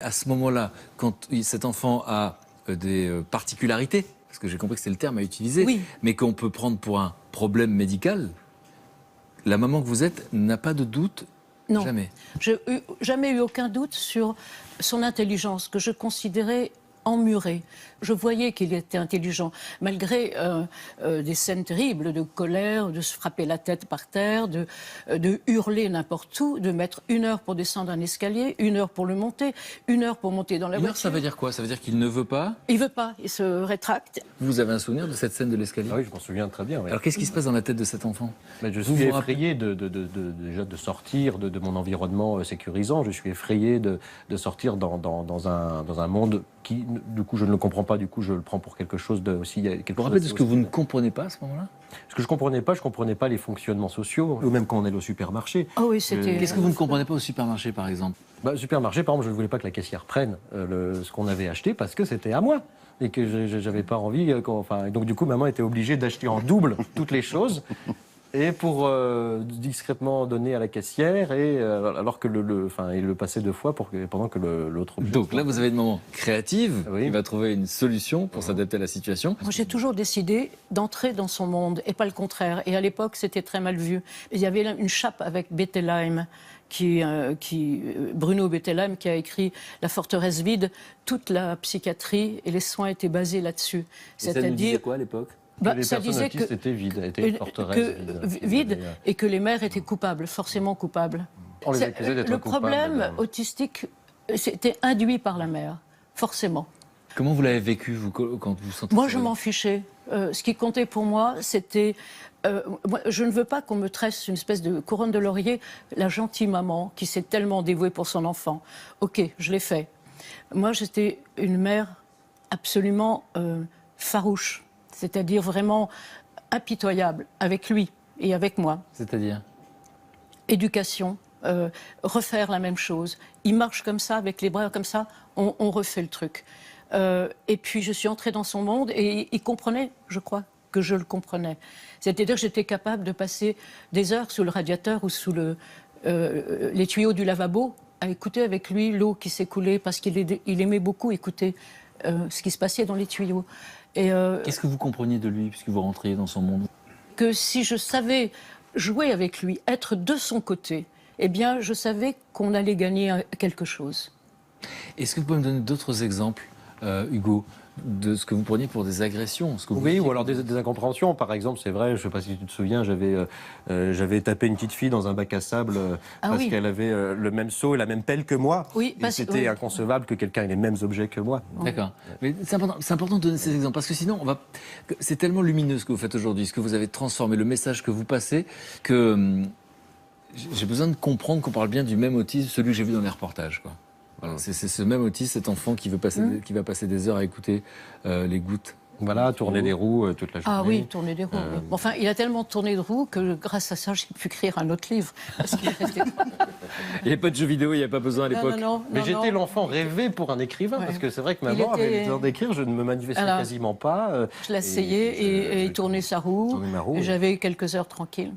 À ce moment-là, quand cet enfant a des particularités, parce que j'ai compris que c'est le terme à utiliser, Oui. mais qu'on peut prendre pour un problème médical, la maman que vous êtes n'a pas de doute, Non. jamais. Je n'ai jamais eu aucun doute sur son intelligence, que je considérais emmurée. Je voyais qu'il était intelligent, malgré des scènes terribles de colère, de se frapper la tête par terre, de hurler n'importe où, de mettre 1 heure pour descendre un escalier, 1 heure pour le monter, 1 heure pour monter dans la voiture. Ça veut dire quoi? Ça veut dire qu'il ne veut pas? Il veut pas, il se rétracte. Vous avez un souvenir de cette scène de l'escalier? Ah oui, je m'en souviens très bien. Oui. Alors qu'est-ce qui se passe dans la tête de cet enfant? Mais je suis effrayé déjà de sortir de mon environnement sécurisant. Je suis effrayé de sortir dans un monde qui, du coup, je ne le comprends pas. Du coup, je le prends pour quelque chose de aussi. Vous vous rappelez de ce que vous ne comprenez pas à ce moment-là? Ce que je comprenais pas les fonctionnements sociaux, ou même quand on est au supermarché. Ah oui, c'était. Qu'est-ce que vous ne comprenez pas au supermarché, par exemple? Au supermarché, par exemple, je ne voulais pas que la caissière prenne ce qu'on avait acheté parce que c'était à moi. Et que j'avais pas envie. Donc, du coup, maman était obligée d'acheter en double toutes les choses. Et pour discrètement donner à la caissière, alors que il le passait 2 fois pendant que l'autre. Donc là, vous avez une maman créative qui Oui. va trouver une solution pour s'adapter à la situation. Moi, j'ai toujours décidé d'entrer dans son monde et pas le contraire. Et à l'époque, c'était très mal vu. Il y avait là une chape avec Bettelheim, Bruno Bettelheim, qui a écrit La forteresse vide. Toute la psychiatrie et les soins étaient basés là-dessus. Et ça nous disait quoi à l'époque? Les ça personnes disait autistes étaient vides, étaient une forteresse vide et que les mères étaient coupables, forcément coupables. On les accusait d'être Le coupables, problème autistique, c'était induit par la mère, forcément. Comment vous l'avez vécu, vous, quand vous sentez Moi, ça? je m'en fichais. Ce qui comptait pour moi, c'était... moi, je ne veux pas qu'on me tresse une espèce de couronne de laurier, la gentille maman qui s'est tellement dévouée pour son enfant. Ok, je l'ai fait. Moi, j'étais une mère absolument farouche, c'est-à-dire vraiment impitoyable avec lui et avec moi. C'est-à-dire? Éducation, refaire la même chose. Il marche comme ça, avec les bras comme ça, on refait le truc. Et puis je suis entrée dans son monde et il comprenait, je crois, que je le comprenais. C'est-à-dire que j'étais capable de passer des heures sous le radiateur ou sous les tuyaux du lavabo à écouter avec lui l'eau qui s'écoulait parce qu'il aimait beaucoup écouter ce qui se passait dans les tuyaux. Qu'est-ce que vous compreniez de lui puisque vous rentriez dans son monde? Que si je savais jouer avec lui, être de son côté, eh bien, je savais qu'on allait gagner quelque chose. Est-ce que vous pouvez me donner d'autres exemples, Hugo, de ce que vous preniez pour des agressions? Oui, ou alors des incompréhensions. Par exemple, c'est vrai, je ne sais pas si tu te souviens, j'avais tapé une petite fille dans un bac à sable parce qu'elle avait le même seau et la même pelle que moi. Oui, et c'était inconcevable que quelqu'un ait les mêmes objets que moi. D'accord. Mais c'est important de donner ces exemples parce que sinon, c'est tellement lumineux ce que vous faites aujourd'hui, ce que vous avez transformé, le message que vous passez, que j'ai besoin de comprendre qu'on parle bien du même autisme, celui que j'ai vu dans les reportages, quoi. Voilà, c'est ce même autisme, cet enfant qui va passer des heures à écouter les gouttes. Voilà, tourner des roues toute la journée. Ah oui, tourner des roues. Enfin, il a tellement tourné de roues que grâce à ça, j'ai pu écrire un autre livre. Parce qu'il restait... Il n'y avait pas de jeux vidéo, il n'y avait pas besoin à l'époque. Mais j'étais l'enfant rêvé pour un écrivain, parce que c'est vrai que maman avait besoin d'écrire, je ne me manifestais quasiment pas. Je l'asseyais et il tournait sa roue. Tournait ma roue. J'avais quelques heures tranquilles.